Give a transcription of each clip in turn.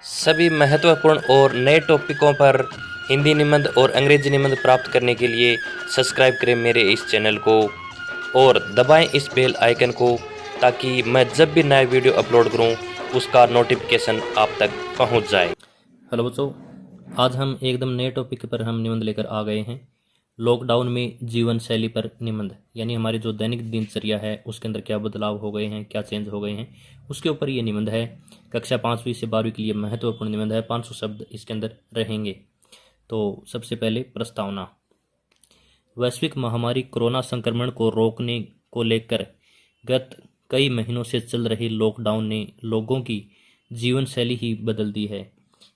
सभी महत्वपूर्ण और नए टॉपिकों पर हिंदी निबंध और अंग्रेजी निबंध प्राप्त करने के लिए सब्सक्राइब करें मेरे इस चैनल को और दबाएं इस बेल आइकन को ताकि मैं जब भी नया वीडियो अपलोड करूं उसका नोटिफिकेशन आप तक पहुंच जाए। हेलो बच्चों, आज हम एकदम नए टॉपिक पर हम निबंध लेकर आ गए हैं। लॉकडाउन में जीवन शैली पर निबंध, यानी हमारी जो दैनिक दिनचर्या है उसके अंदर क्या बदलाव हो गए हैं, क्या चेंज हो गए हैं, उसके ऊपर ये निबंध है। कक्षा 5वीं से 12वीं के लिए महत्वपूर्ण निबंध है। 500 शब्द इसके अंदर रहेंगे। तो सबसे पहले प्रस्तावना। वैश्विक महामारी कोरोना संक्रमण को रोकने को लेकर गत कई महीनों से चल रही लॉकडाउन ने लोगों की जीवन शैली ही बदल दी है,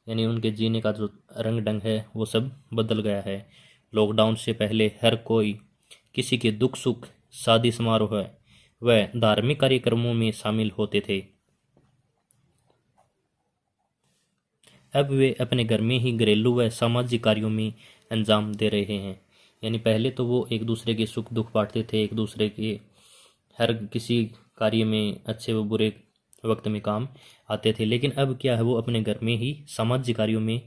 यानी उनके जीने का जो रंग ढंग है वो सब बदल गया है। लॉकडाउन से पहले हर कोई किसी के दुख सुख, शादी समारोह व धार्मिक कार्यक्रमों में शामिल होते थे। अब वे अपने घर में ही घरेलू व सामाजिक कार्यों में अंजाम दे रहे हैं। यानी पहले तो वो एक दूसरे के सुख दुख बांटते थे, एक दूसरे के हर किसी कार्य में अच्छे व बुरे वक्त में काम आते थे, लेकिन अब क्या है, वो अपने घर में ही सामाजिक कार्यों में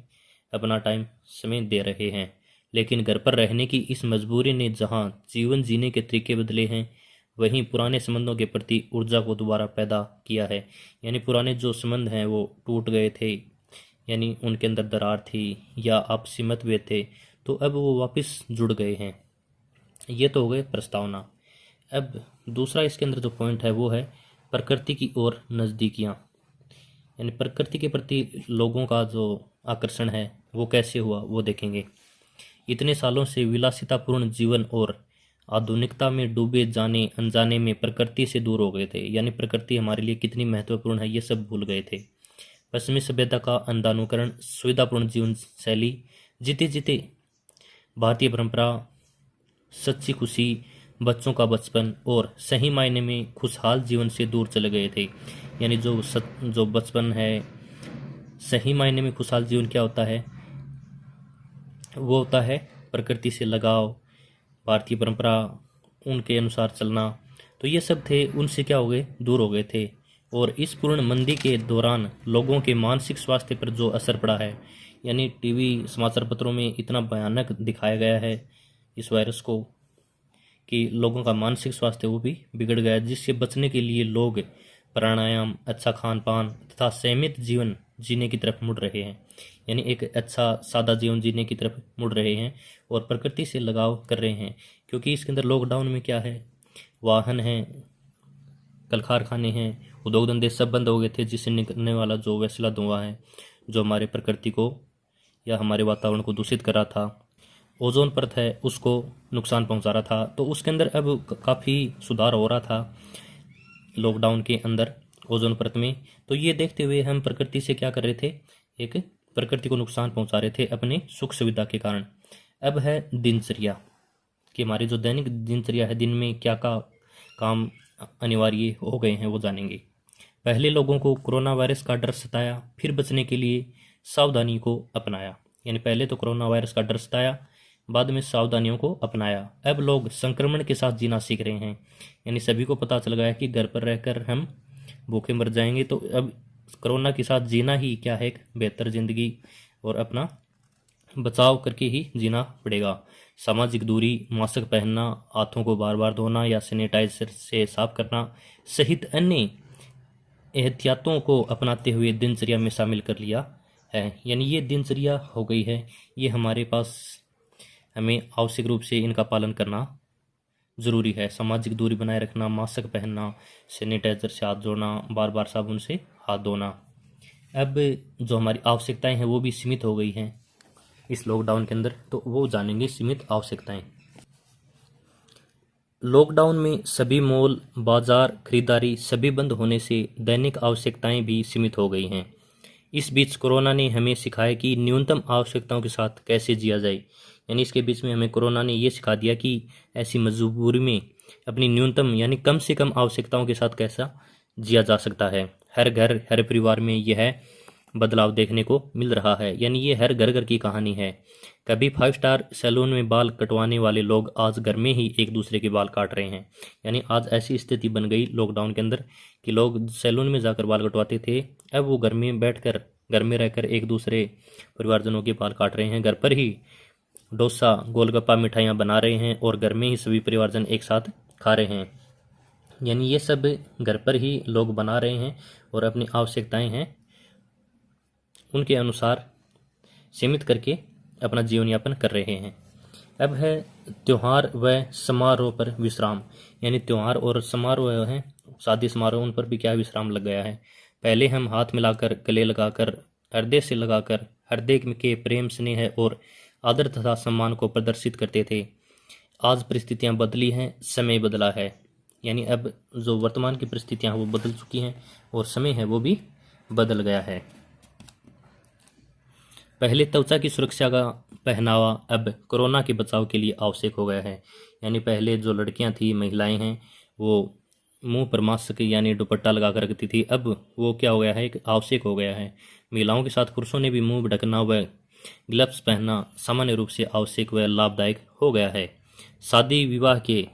अपना टाइम समय दे रहे हैं। लेकिन घर पर रहने की इस मजबूरी ने जहां जीवन जीने के तरीके बदले हैं, वहीं पुराने संबंधों के प्रति ऊर्जा को दोबारा पैदा किया है। यानी पुराने जो संबंध हैं वो टूट गए थे, यानी उनके अंदर दरार थी या आपसी मतभेद थे, तो अब वो वापस जुड़ गए हैं। ये तो हो गए प्रस्तावना। अब दूसरा इसके अंदर जो पॉइंट है वो है प्रकृति की ओर नज़दीकियाँ। यानी प्रकृति के प्रति लोगों का जो आकर्षण है वो कैसे हुआ वो देखेंगे। इतने सालों से विलासितापूर्ण जीवन और आधुनिकता में डूबे जाने अनजाने में प्रकृति से दूर हो गए थे। यानी प्रकृति हमारे लिए कितनी महत्वपूर्ण है ये सब भूल गए थे। पश्चिमी सभ्यता का अंधानुकरण, सुविधापूर्ण जीवन शैली जीते जीते भारतीय परंपरा, सच्ची खुशी, बच्चों का बचपन और सही मायने में खुशहाल जीवन से दूर चले गए थे। यानी जो बचपन है, सही मायने में खुशहाल जीवन क्या होता है, वो होता है प्रकृति से लगाव, भारतीय परंपरा, उनके अनुसार चलना। तो ये सब थे, उनसे क्या हो गए, दूर हो गए थे। और इस पूर्ण मंदी के दौरान लोगों के मानसिक स्वास्थ्य पर जो असर पड़ा है, यानी टीवी समाचार पत्रों में इतना भयानक दिखाया गया है इस वायरस को कि लोगों का मानसिक स्वास्थ्य वो भी बिगड़ गया, जिससे बचने के लिए लोग प्राणायाम, अच्छा खान पान तथा संयमित जीवन जीने की तरफ मुड़ रहे हैं। यानी एक अच्छा सादा जीवन जीने की तरफ मुड़ रहे हैं और प्रकृति से लगाव कर रहे हैं। क्योंकि इसके अंदर लॉकडाउन में क्या है, वाहन हैं, कल कारखाने हैं, उद्योग धंधे सब बंद हो गए थे, जिससे निकलने वाला जो वैसला धुआं है जो हमारे प्रकृति को या हमारे वातावरण को दूषित कर रहा था, ओजोन परत है उसको नुकसान पहुंचा रहा था। तो उसके अंदर अब काफ़ी सुधार हो रहा था लॉकडाउन के अंदर ओजोन परत में। तो ये देखते हुए हम प्रकृति से क्या कर रहे थे, एक प्रकृति को नुकसान पहुंचा रहे थे अपने सुख सुविधा के कारण। अब है दिनचर्या कि हमारी जो दैनिक दिनचर्या है, दिन में क्या का काम अनिवार्य हो गए हैं वो जानेंगे। पहले लोगों को कोरोना वायरस का डर सताया, फिर बचने के लिए सावधानी को अपनाया। यानी पहले तो कोरोना वायरस का डर सताया, बाद में सावधानियों को अपनाया। अब लोग संक्रमण के साथ जीना सीख रहे हैं। यानी सभी को पता चल गया कि घर पर रहकर हम भूखे मर जाएंगे, तो अब कोरोना के साथ जीना ही क्या है, एक बेहतर जिंदगी और अपना बचाव करके ही जीना पड़ेगा। सामाजिक दूरी, मास्क पहनना, हाथों को बार बार धोना या सैनिटाइजर से साफ करना सहित अन्य एहतियातों को अपनाते हुए दिनचर्या में शामिल कर लिया है। यानी ये दिनचर्या हो गई है, ये हमारे पास, हमें आवश्यक रूप से इनका पालन करना ज़रूरी है। सामाजिक दूरी बनाए रखना, मास्क पहनना, सैनिटाइजर से हाथ धोना, बार बार साबुन से हाथ धोना। अब जो हमारी आवश्यकताएं हैं वो भी सीमित हो गई हैं इस लॉकडाउन के अंदर, तो वो जानेंगे सीमित आवश्यकताएं। लॉकडाउन में सभी मॉल, बाजार, खरीदारी सभी बंद होने से दैनिक आवश्यकताएं भी सीमित हो गई हैं। इस बीच कोरोना ने हमें सिखाया कि न्यूनतम आवश्यकताओं के साथ कैसे जिया जाए। यानी इसके बीच में हमें कोरोना ने ये सिखा दिया कि ऐसी मजबूरी में अपनी न्यूनतम यानी कम से कम आवश्यकताओं के साथ कैसा जिया जा सकता है। हर घर, हर परिवार में यह बदलाव देखने को मिल रहा है। यानी ये हर घर घर की कहानी है। कभी 5 स्टार सैलून में बाल कटवाने वाले लोग आज घर में ही एक दूसरे के बाल काट रहे हैं। यानी आज ऐसी स्थिति बन गई लॉकडाउन के अंदर कि लोग सैलून में जाकर बाल कटवाते थे, अब वो घर में बैठकर घर में रहकर एक दूसरे परिवारजनों के बाल काट रहे हैं, घर पर ही डोसा गोलगप्पा मिठाइयाँ बना रहे हैं और घर में ही सभी परिवारजन एक साथ खा रहे हैं। यानी ये सब घर पर ही लोग बना रहे हैं और अपनी आवश्यकताएं हैं उनके अनुसार सीमित करके अपना जीवन यापन कर रहे हैं। अब है त्यौहार व समारोह पर विश्राम। यानी त्यौहार और समारोह हैं, शादी समारोह, उन पर भी क्या विश्राम लग गया है। पहले हम हाथ मिलाकर, गले लगाकर, हृदय से लगाकर हृदय के प्रेम, स्नेह और आदर तथा सम्मान को प्रदर्शित करते थे। आज परिस्थितियां बदली हैं, समय बदला है। यानी अब जो वर्तमान की परिस्थितियां वो बदल चुकी हैं और समय है वो भी बदल गया है। पहले त्वचा की सुरक्षा का पहनावा अब कोरोना के बचाव के लिए आवश्यक हो गया है। यानी पहले जो लड़कियां थी, महिलाएं हैं, वो मुंह पर मास्क यानी दुपट्टा लगा कर रखती थी, अब वो क्या हो गया है, एक आवश्यक हो गया है। महिलाओं के साथ पुरुषों ने भी मुंह ढकना व ग्लव्स पहनना सामान्य रूप से आवश्यक व लाभदायक हो गया है। शादी विवाह के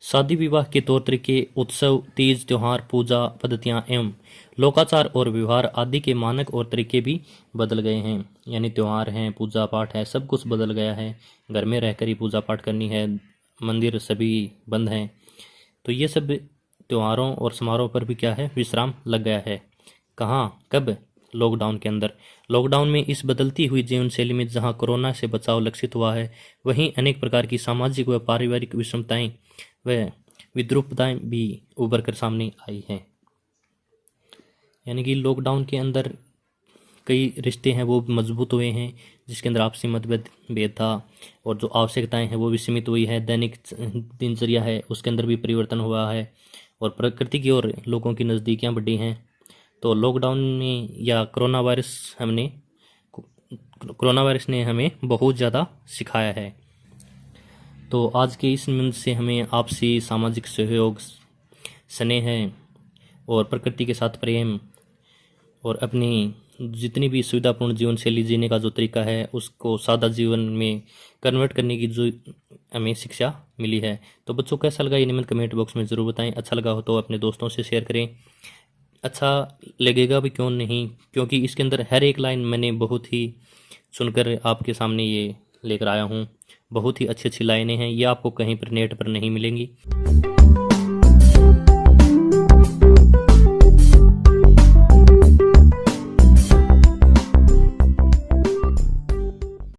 शादी विवाह के तौर तरीके, उत्सव, तीज, त्योहार, पूजा पद्धतियाँ एवं लोकाचार और व्यवहार आदि के मानक और तरीके भी बदल गए हैं। यानी त्योहार हैं, पूजा पाठ है, सब कुछ बदल गया है। घर में रहकर ही पूजा पाठ करनी है, मंदिर सभी बंद हैं। तो ये सब त्योहारों और समारोह पर भी क्या है, विश्राम लग गया है। कहाँ, कब? लॉकडाउन के अंदर। लॉकडाउन में इस बदलती हुई जीवन शैली में जहाँ कोरोना से बचाव लक्षित हुआ है, वहीं अनेक प्रकार की सामाजिक व पारिवारिक विषमताएं व विद्रूपताएं भी उभर कर सामने आई हैं। यानी कि लॉकडाउन के अंदर कई रिश्ते हैं वो मजबूत हुए हैं, जिसके अंदर आपसी मतभेद था और जो आवश्यकताएं हैं वो भी सीमित हुई है। दैनिक दिनचर्या है उसके अंदर भी परिवर्तन हुआ है और प्रकृति की ओर लोगों की नज़दीकियां बढ़ी हैं। तो लॉकडाउन में या कोरोना वायरस ने हमें बहुत ज़्यादा सिखाया है। तो आज के इस मंच से हमें आपसी सामाजिक सहयोग, स्नेह और प्रकृति के साथ प्रेम और अपनी जितनी भी सुविधापूर्ण जीवन शैली जीने का जो तरीका है उसको सादा जीवन में कन्वर्ट करने की जो हमें शिक्षा मिली है। तो बच्चों कैसा लगा ये निम्न कमेंट बॉक्स में ज़रूर बताएं। अच्छा लगा हो तो अपने दोस्तों से शेयर करें। अच्छा लगेगा भी क्यों नहीं, क्योंकि इसके अंदर हर एक लाइन मैंने बहुत ही सुनकर आपके सामने ये लेकर आया हूँ। बहुत ही अच्छी अच्छी लाइनें हैं, ये आपको कहीं पर नेट पर नहीं मिलेंगी।